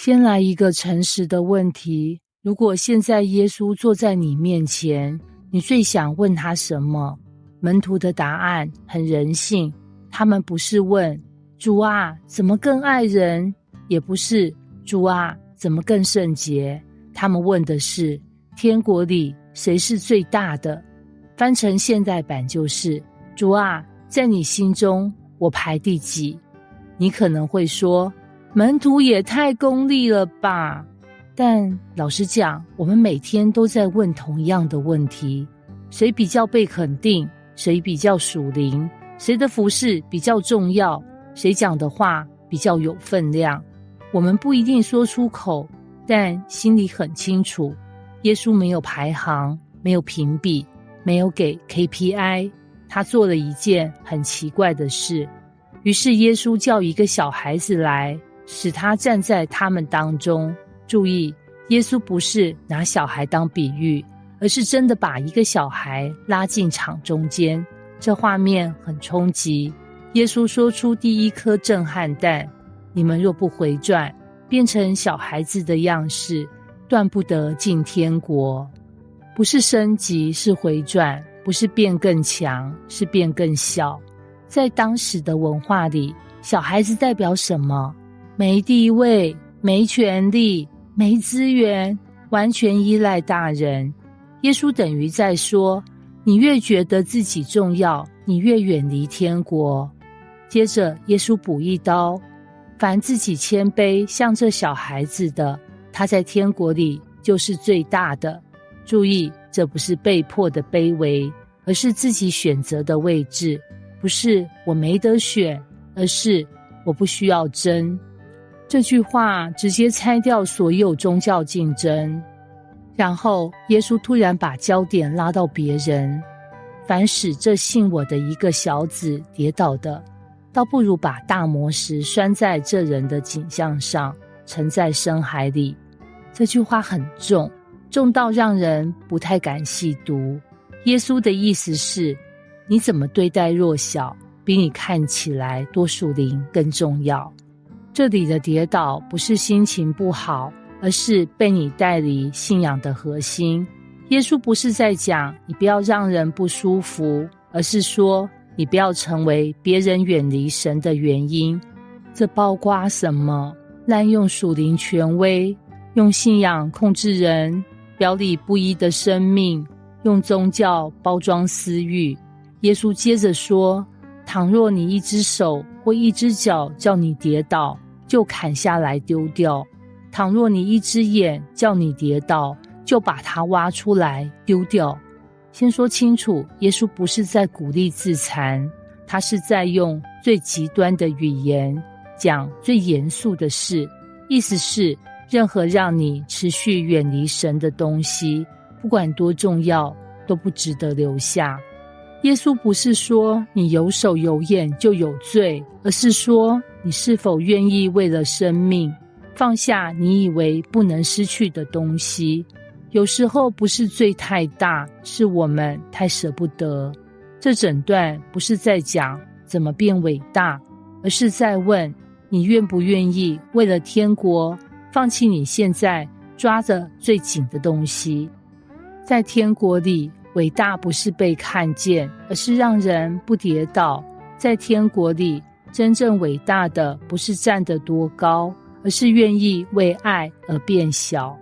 先來一個誠實的問題，如果現在耶穌坐在你面前，你最想問他什麼？門徒的答案很人性，他們不是問主啊，怎麼更愛人？也不是主啊，怎麼更聖潔？他們問的是天國裡誰是最大的？翻成現代版就是主啊，在你心中我排第幾？你可能會說門徒也太功利了吧？但老實講，我們每天都在問同樣的問題，誰比較被肯定？誰比較屬靈？誰的服事比較重要？誰講的話比較有分量？我們不一定說出口，但心裡很清楚，耶穌沒有排行，沒有評比，沒有給 KPI， 他做了一件很奇怪的事。於是耶穌叫一個小孩子來，使他站在他們當中。注意，耶穌不是拿小孩當比喻，而是真的把一個小孩拉進場中間。這畫面很衝擊。耶穌說出第一顆震撼彈：你們若不回轉，變成小孩子的樣式，斷不得進天國。不是升級，是回轉；不是變更強，是變更小。在當時的文化裡，小孩子代表什麼？沒地位，沒權利，沒資源，完全依賴大人。耶穌等於在說，你越覺得自己重要，你越遠離天國。接着耶穌補一刀，凡自己謙卑像這小孩子的，他在天國裡就是最大的。注意，這不是被迫的卑微，而是自己選擇的位置。不是我沒得選，而是我不需要爭。這句話直接拆掉所有宗教競爭。然後耶穌突然把焦點拉到別人，凡使這信我的一個小子跌倒的，倒不如把大磨石拴在這人的頸項上，沉在深海裡。這句話很重，重到讓人不太敢細讀。耶穌的意思是，你怎麼對待弱小，比你看起來多屬靈更重要。這裡的跌倒不是心情不好，而是被你帶離信仰的核心。耶穌不是在講你不要讓人不舒服，而是說你不要成為別人遠離神的原因。這包括什麼？濫用屬靈權威，用信仰控制人，表裡不一的生命，用宗教包裝私欲。耶穌接着說，倘若你一隻手或一隻腳叫你跌倒，就砍下來丟掉；倘若你一隻眼叫你跌倒，就把它挖出來丟掉。先說清楚，耶穌不是在鼓勵自殘，他是在用最極端的語言講最嚴肅的事。意思是，任何讓你持續遠離神的東西，不管多重要，都不值得留下。耶穌不是說你有手有眼就有罪，而是說你是否願意為了生命放下你以為不能失去的東西。有時候不是罪太大，是我們太捨不得。這整段不是在講怎麼變偉大，而是在問你願不願意為了天國放棄你現在抓着最緊的東西。在天國裡，偉大不是被看見，而是讓人不跌倒。在天國裡，真正偉大的不是站得多高，而是願意為愛而變小。